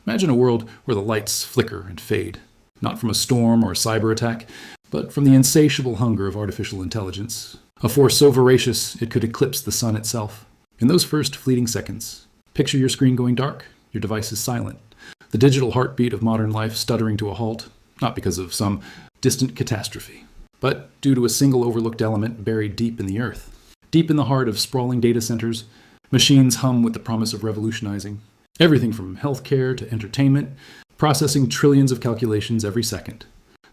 Imagine a world where the lights flicker and fade, not from a storm or a cyber attack, but from the insatiable hunger of artificial intelligence, a force so voracious it could eclipse the sun itself. In those first fleeting seconds, picture your screen going dark, your device is silent, the digital heartbeat of modern life stuttering to a halt, not because of some distant catastrophe, but due to a single overlooked element buried deep in the earth. Deep in the heart of sprawling data centers, machines hum with the promise of revolutionizing everything from healthcare to entertainment, processing trillions of calculations every second,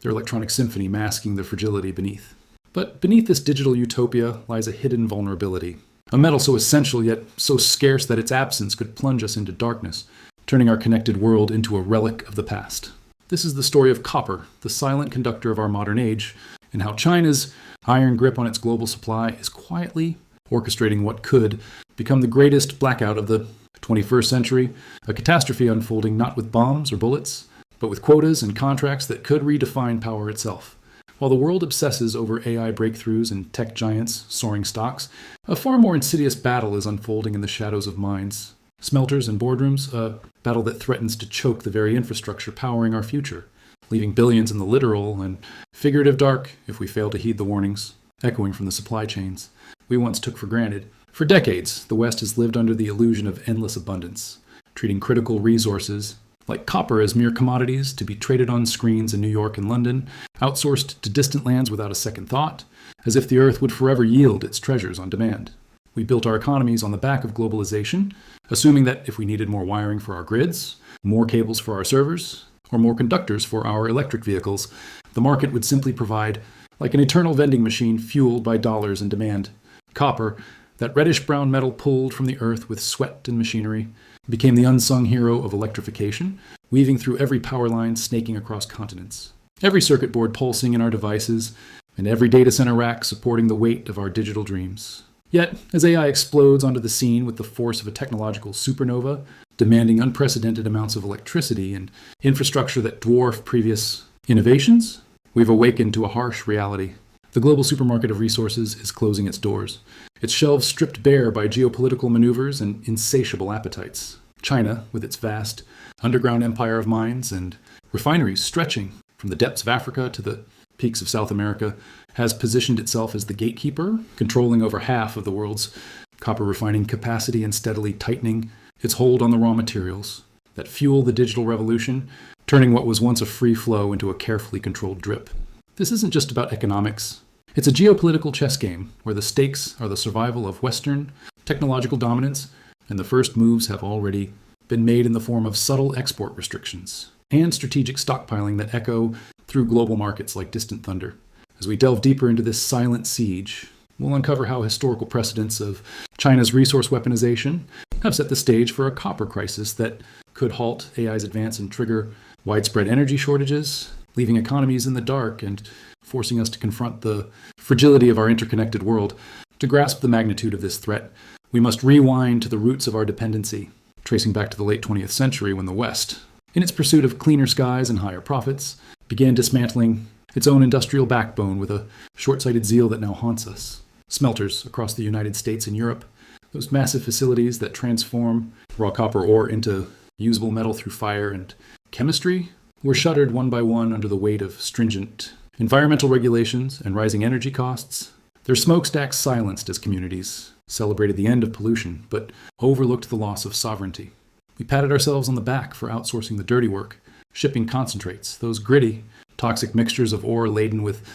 their electronic symphony masking the fragility beneath. But beneath this digital utopia lies a hidden vulnerability, a metal so essential yet so scarce that its absence could plunge us into darkness, turning our connected world into a relic of the past. This is the story of copper, the silent conductor of our modern age, and how China's iron grip on its global supply is quietly orchestrating what could become the greatest blackout of the 21st century, a catastrophe unfolding not with bombs or bullets, but with quotas and contracts that could redefine power itself. While the world obsesses over AI breakthroughs and tech giants soaring stocks, a far more insidious battle is unfolding in the shadows of mines, smelters and boardrooms, a battle that threatens to choke the very infrastructure powering our future, leaving billions in the literal and figurative dark if we fail to heed the warnings, echoing from the supply chains we once took for granted. For decades, the West has lived under the illusion of endless abundance, treating critical resources like copper as mere commodities to be traded on screens in New York and London, outsourced to distant lands without a second thought, as if the earth would forever yield its treasures on demand. We built our economies on the back of globalization, assuming that if we needed more wiring for our grids, more cables for our servers, or more conductors for our electric vehicles, the market would simply provide, like an eternal vending machine fueled by dollars and demand. Copper, that reddish-brown metal pulled from the earth with sweat and machinery, became the unsung hero of electrification, weaving through every power line snaking across continents. Every circuit board pulsing in our devices, and every data center rack supporting the weight of our digital dreams. Yet, as AI explodes onto the scene with the force of a technological supernova, demanding unprecedented amounts of electricity and infrastructure that dwarf previous innovations, we've awakened to a harsh reality. The global supermarket of resources is closing its doors, its shelves stripped bare by geopolitical maneuvers and insatiable appetites. China, with its vast underground empire of mines and refineries stretching from the depths of Africa to the peaks of South America, has positioned itself as the gatekeeper, controlling over half of the world's copper refining capacity and steadily tightening its hold on the raw materials that fuel the digital revolution, turning what was once a free flow into a carefully controlled drip. This isn't just about economics. It's a geopolitical chess game where the stakes are the survival of Western technological dominance, and the first moves have already been made in the form of subtle export restrictions and strategic stockpiling that echo through global markets like distant thunder. As we delve deeper into this silent siege, we'll uncover how historical precedents of China's resource weaponization have set the stage for a copper crisis that could halt AI's advance and trigger widespread energy shortages, leaving economies in the dark and forcing us to confront the fragility of our interconnected world. To grasp the magnitude of this threat, we must rewind to the roots of our dependency, tracing back to the late 20th century when the West, in its pursuit of cleaner skies and higher profits, began dismantling its own industrial backbone with a short-sighted zeal that now haunts us. Smelters across the United States and Europe, those massive facilities that transform raw copper ore into usable metal through fire and chemistry, were shuttered one by one under the weight of stringent environmental regulations and rising energy costs. Their smokestacks silenced as communities celebrated the end of pollution, but overlooked the loss of sovereignty. We patted ourselves on the back for outsourcing the dirty work, shipping concentrates, those gritty, toxic mixtures of ore laden with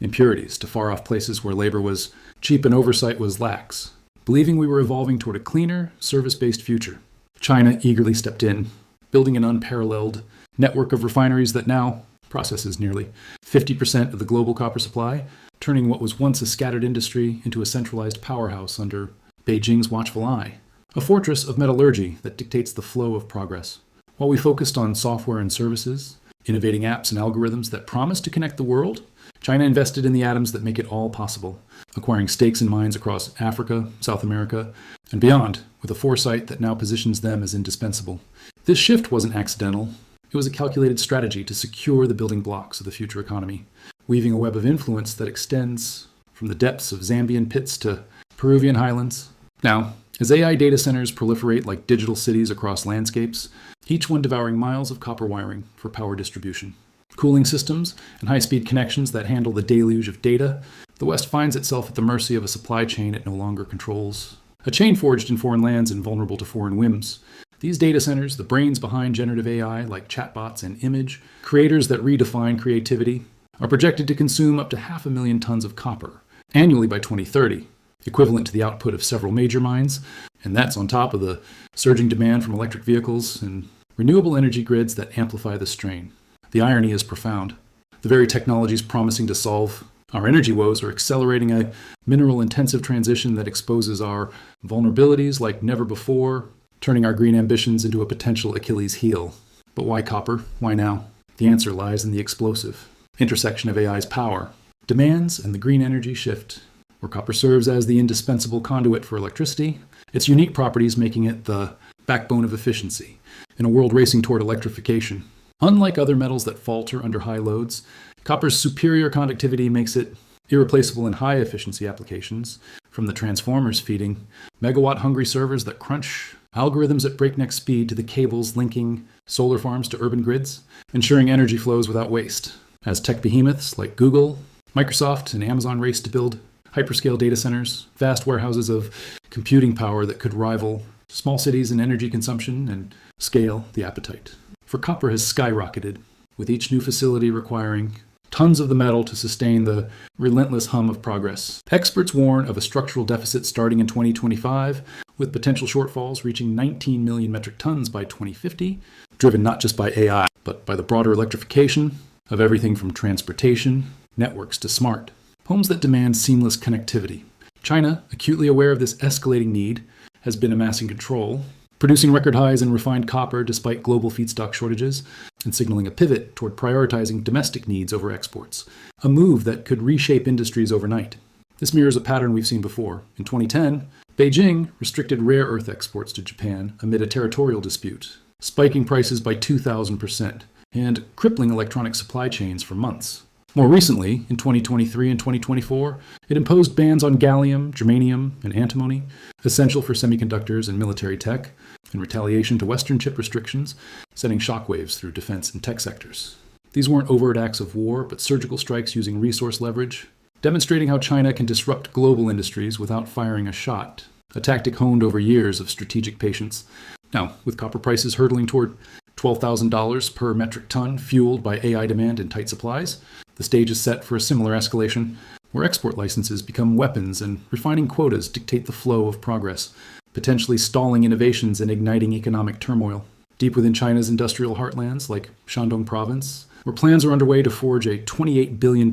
impurities, to far-off places where labor was cheap and oversight was lax, believing we were evolving toward a cleaner, service-based future. China eagerly stepped in, building an unparalleled network of refineries that now processes nearly 50% of the global copper supply, turning what was once a scattered industry into a centralized powerhouse under Beijing's watchful eye, a fortress of metallurgy that dictates the flow of progress. While we focused on software and services, innovating apps and algorithms that promise to connect the world, China invested in the atoms that make it all possible, acquiring stakes in mines across Africa, South America, and beyond, with a foresight that now positions them as indispensable. This shift wasn't accidental. It was a calculated strategy to secure the building blocks of the future economy, weaving a web of influence that extends from the depths of Zambian pits to Peruvian highlands. Now, As AI data centers proliferate like digital cities across landscapes, each one devouring miles of copper wiring for power distribution. Cooling systems and high-speed connections that handle the deluge of data, the West finds itself at the mercy of a supply chain it no longer controls. A chain forged in foreign lands and vulnerable to foreign whims. These data centers, the brains behind generative AI like chatbots and image, creators that redefine creativity, are projected to consume up to 500,000 tons of copper annually by 2030, equivalent to the output of several major mines, and that's on top of the surging demand from electric vehicles and renewable energy grids that amplify the strain. The irony is profound. The very technologies promising to solve our energy woes are accelerating a mineral-intensive transition that exposes our vulnerabilities like never before, turning our green ambitions into a potential Achilles heel. But why copper? Why now? The answer lies in the explosive intersection of AI's power, demands, and the green energy shift. Where copper serves as the indispensable conduit for electricity, its unique properties making it the backbone of efficiency in a world racing toward electrification. Unlike other metals that falter under high loads, copper's superior conductivity makes it irreplaceable in high-efficiency applications, from the transformers feeding megawatt-hungry servers that crunch algorithms at breakneck speed to the cables linking solar farms to urban grids, ensuring energy flows without waste. As tech behemoths like Google, Microsoft, and Amazon race to build hyperscale data centers, vast warehouses of computing power that could rival small cities in energy consumption and scale the appetite. For copper has skyrocketed, with each new facility requiring tons of the metal to sustain the relentless hum of progress. Experts warn of a structural deficit starting in 2025, with potential shortfalls reaching 19 million metric tons by 2050, driven not just by AI, but by the broader electrification of everything from transportation, networks to smart homes that demand seamless connectivity. China, acutely aware of this escalating need, has been amassing control, producing record highs in refined copper despite global feedstock shortages, and signaling a pivot toward prioritizing domestic needs over exports, a move that could reshape industries overnight. This mirrors a pattern we've seen before. In 2010, Beijing restricted rare earth exports to Japan amid a territorial dispute, spiking prices by 2,000% and crippling electronic supply chains for months. More recently, in 2023 and 2024, it imposed bans on gallium, germanium, and antimony, essential for semiconductors and military tech, in retaliation to Western chip restrictions, sending shockwaves through defense and tech sectors. These weren't overt acts of war, but surgical strikes using resource leverage, demonstrating how China can disrupt global industries without firing a shot, a tactic honed over years of strategic patience. Now, with copper prices hurtling toward $12,000 per metric ton, fueled by AI demand and tight supplies, the stage is set for a similar escalation, where export licenses become weapons and refining quotas dictate the flow of progress, potentially stalling innovations and igniting economic turmoil. Deep within China's industrial heartlands, like Shandong province, where plans are underway to forge a $28 billion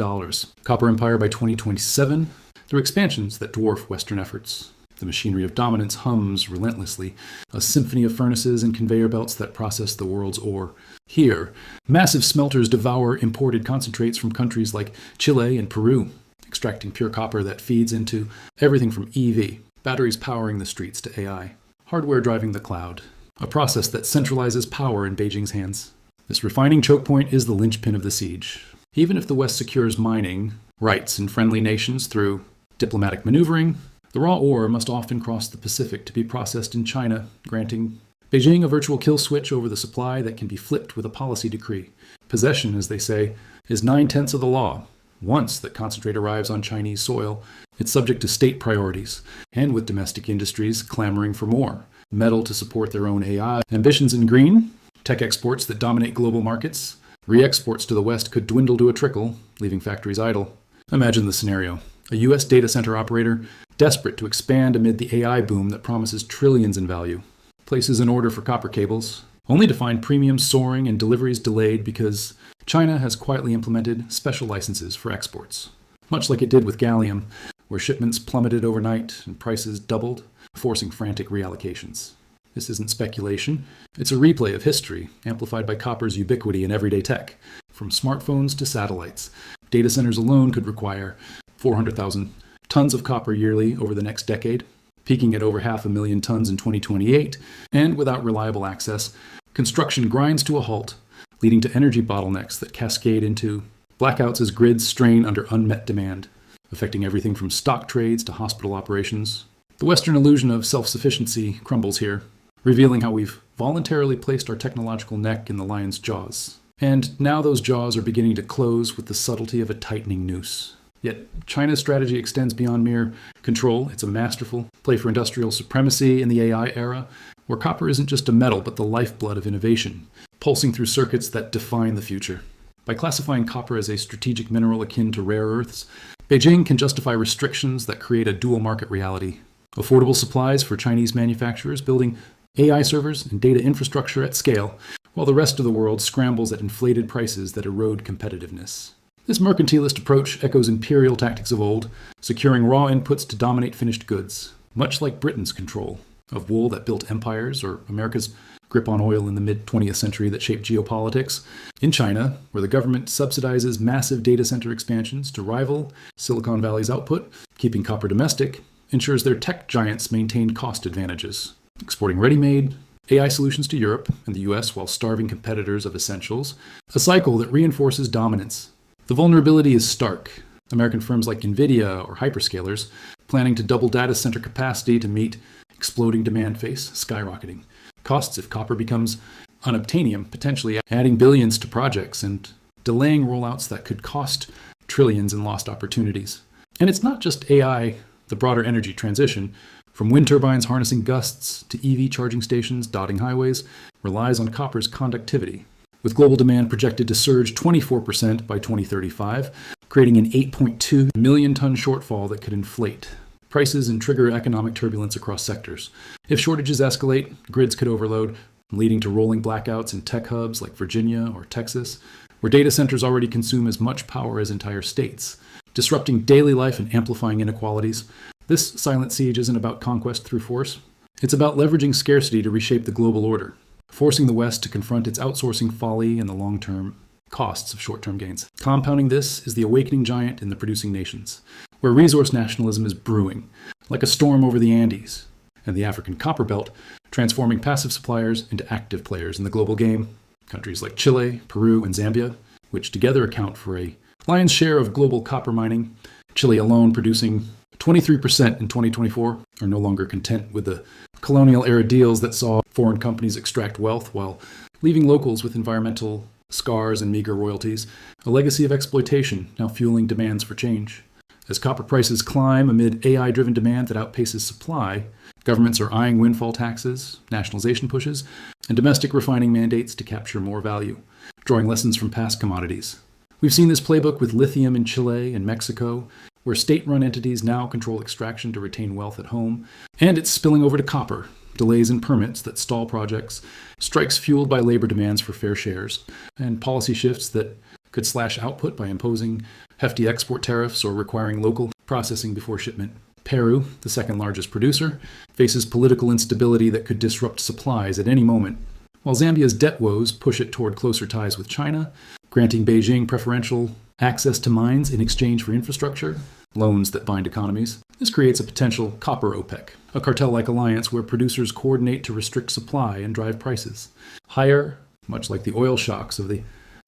copper empire by 2027 through expansions that dwarf Western efforts. The machinery of dominance hums relentlessly, a symphony of furnaces and conveyor belts that process the world's ore. Here, massive smelters devour imported concentrates from countries like Chile and Peru, extracting pure copper that feeds into everything from EV, batteries powering the streets, to AI, hardware driving the cloud, a process that centralizes power in Beijing's hands. This refining choke point is the linchpin of the siege. Even if the West secures mining rights in friendly nations through diplomatic maneuvering, the raw ore must often cross the Pacific to be processed in China, granting Beijing a virtual kill switch over the supply that can be flipped with a policy decree. Possession, as they say, is 9/10 of the law. Once that concentrate arrives on Chinese soil, it's subject to state priorities, and with domestic industries clamoring for more metal to support their own AI ambitions in green, tech exports that dominate global markets, re-exports to the West could dwindle to a trickle, leaving factories idle. Imagine the scenario. A U.S. data center operator, desperate to expand amid the AI boom that promises trillions in value, places an order for copper cables, only to find premiums soaring and deliveries delayed because China has quietly implemented special licenses for exports. Much like it did with gallium, where shipments plummeted overnight and prices doubled, forcing frantic reallocations. This isn't speculation. It's a replay of history, amplified by copper's ubiquity in everyday tech. From smartphones to satellites, data centers alone could require 400,000 tons of copper yearly over the next decade, peaking at over 500,000 tons in 2028, and without reliable access, construction grinds to a halt, leading to energy bottlenecks that cascade into blackouts as grids strain under unmet demand, affecting everything from stock trades to hospital operations. The Western illusion of self-sufficiency crumbles here, revealing how we've voluntarily placed our technological neck in the lion's jaws. And now those jaws are beginning to close with the subtlety of a tightening noose. Yet China's strategy extends beyond mere control. It's a masterful play for industrial supremacy in the AI era, where copper isn't just a metal, but the lifeblood of innovation, pulsing through circuits that define the future. By classifying copper as a strategic mineral akin to rare earths, Beijing can justify restrictions that create a dual market reality. Affordable supplies for Chinese manufacturers building AI servers and data infrastructure at scale, while the rest of the world scrambles at inflated prices that erode competitiveness. This mercantilist approach echoes imperial tactics of old, securing raw inputs to dominate finished goods, much like Britain's control of wool that built empires, or America's grip on oil in the mid-20th century that shaped geopolitics. In China, where the government subsidizes massive data center expansions to rival Silicon Valley's output, keeping copper domestic ensures their tech giants maintain cost advantages, exporting ready-made AI solutions to Europe and the US while starving competitors of essentials, a cycle that reinforces dominance. The vulnerability is stark. American firms like NVIDIA or hyperscalers, planning to double data center capacity to meet exploding demand, face skyrocketing costs if copper becomes unobtainium, potentially adding billions to projects and delaying rollouts that could cost trillions in lost opportunities. And it's not just AI, the broader energy transition, from wind turbines harnessing gusts to EV charging stations dotting highways, relies on copper's conductivity, with global demand projected to surge 24% by 2035, creating an 8.2 million ton shortfall that could inflate prices and trigger economic turbulence across sectors. If shortages escalate, grids could overload, leading to rolling blackouts in tech hubs like Virginia or Texas, where data centers already consume as much power as entire states, disrupting daily life and amplifying inequalities. This silent siege isn't about conquest through force. It's about leveraging scarcity to reshape the global order, forcing the West to confront its outsourcing folly and the long-term costs of short-term gains. Compounding this is the awakening giant in the producing nations, where resource nationalism is brewing, like a storm over the Andes, and the African copper belt, transforming passive suppliers into active players in the global game. Countries like Chile, Peru, and Zambia, which together account for a lion's share of global copper mining, Chile alone producing 23% in 2024, are no longer content with the colonial-era deals that saw foreign companies extract wealth while leaving locals with environmental scars and meager royalties, a legacy of exploitation now fueling demands for change. As copper prices climb amid AI-driven demand that outpaces supply, governments are eyeing windfall taxes, nationalization pushes, and domestic refining mandates to capture more value, drawing lessons from past commodities. We've seen this playbook with lithium in Chile and Mexico, where state-run entities now control extraction to retain wealth at home, and it's spilling over to copper, delays in permits that stall projects, strikes fueled by labor demands for fair shares, and policy shifts that could slash output by imposing hefty export tariffs or requiring local processing before shipment. Peru, the second largest producer, faces political instability that could disrupt supplies at any moment, while Zambia's debt woes push it toward closer ties with China, granting Beijing preferential access to mines in exchange for infrastructure, loans that bind economies. This creates a potential copper OPEC, a cartel-like alliance where producers coordinate to restrict supply and drive prices higher, much like the oil shocks of the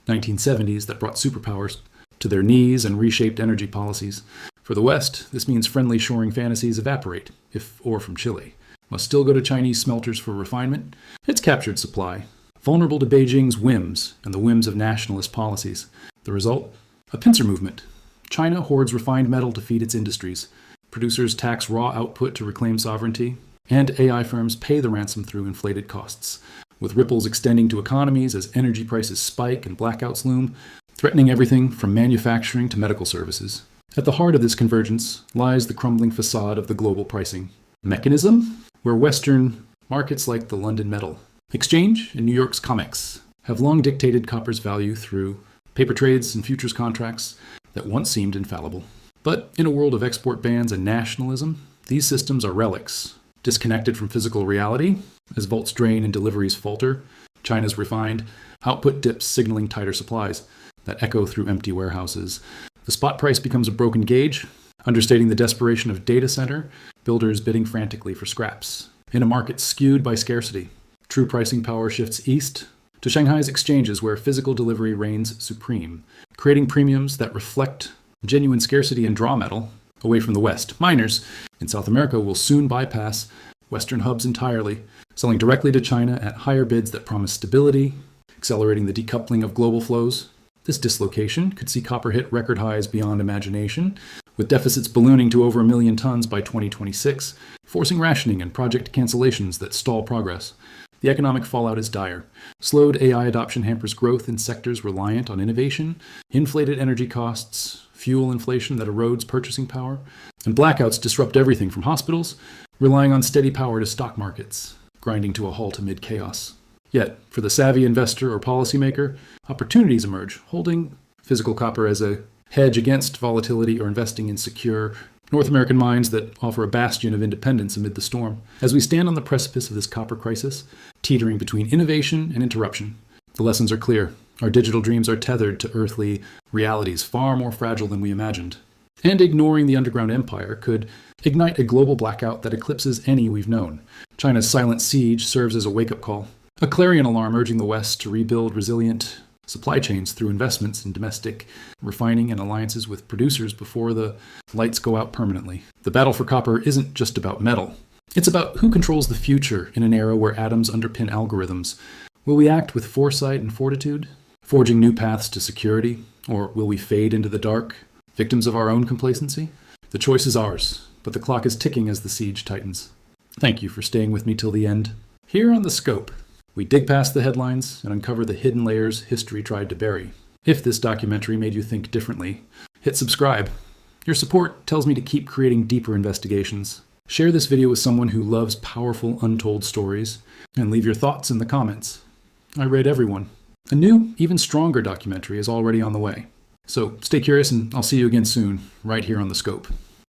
1970s that brought superpowers to their knees and reshaped energy policies. For the West, this means friendly shoring fantasies evaporate, if ore from Chile must still go to Chinese smelters for refinement. It's captured supply, vulnerable to Beijing's whims and the whims of nationalist policies. The result? A pincer movement. China hoards refined metal to feed its industries. Producers tax raw output to reclaim sovereignty, and AI firms pay the ransom through inflated costs, with ripples extending to economies as energy prices spike and blackouts loom, threatening everything from manufacturing to medical services. At the heart of this convergence lies the crumbling facade of the global pricing mechanism, where Western markets like the London Metal Exchange and New York's COMEX have long dictated copper's value through paper trades and futures contracts that once seemed infallible. But in a world of export bans and nationalism, these systems are relics, disconnected from physical reality. As vaults drain and deliveries falter, China's refined output dips, signaling tighter supplies that echo through empty warehouses. The spot price becomes a broken gauge, understating the desperation of data center builders bidding frantically for scraps. In a market skewed by scarcity, true pricing power shifts east to Shanghai's exchanges, where physical delivery reigns supreme, creating premiums that reflect genuine scarcity in draw metal, away from the West. Miners in South America will soon bypass Western hubs entirely, selling directly to China at higher bids that promise stability, accelerating the decoupling of global flows. This dislocation could see copper hit record highs beyond imagination, with deficits ballooning to over 1 million tons by 2026, forcing rationing and project cancellations that stall progress. The economic fallout is dire. Slowed AI adoption hampers growth in sectors reliant on innovation, inflated energy costs, fuel inflation that erodes purchasing power, and blackouts disrupt everything from hospitals, relying on steady power to stock markets, grinding to a halt amid chaos. Yet, for the savvy investor or policymaker, opportunities emerge, holding physical copper as a hedge against volatility or investing in secure North American mines that offer a bastion of independence amid the storm. As we stand on the precipice of this copper crisis, teetering between innovation and interruption, the lessons are clear. Our digital dreams are tethered to earthly realities far more fragile than we imagined. And ignoring the underground empire could ignite a global blackout that eclipses any we've known. China's silent siege serves as a wake-up call, a clarion alarm urging the West to rebuild resilient supply chains through investments in domestic refining and alliances with producers before the lights go out permanently. The battle for copper isn't just about metal. It's about who controls the future in an era where atoms underpin algorithms. Will we act with foresight and fortitude, forging new paths to security, or will we fade into the dark, victims of our own complacency? The choice is ours, but the clock is ticking as the siege tightens. Thank you for staying with me till the end. Here on The Scope, we dig past the headlines and uncover the hidden layers history tried to bury. If this documentary made you think differently, hit subscribe. Your support tells me to keep creating deeper investigations. Share this video with someone who loves powerful, untold stories, and leave your thoughts in the comments. I read everyone. A new, even stronger documentary is already on the way. So stay curious, and I'll see you again soon, right here on The Scope.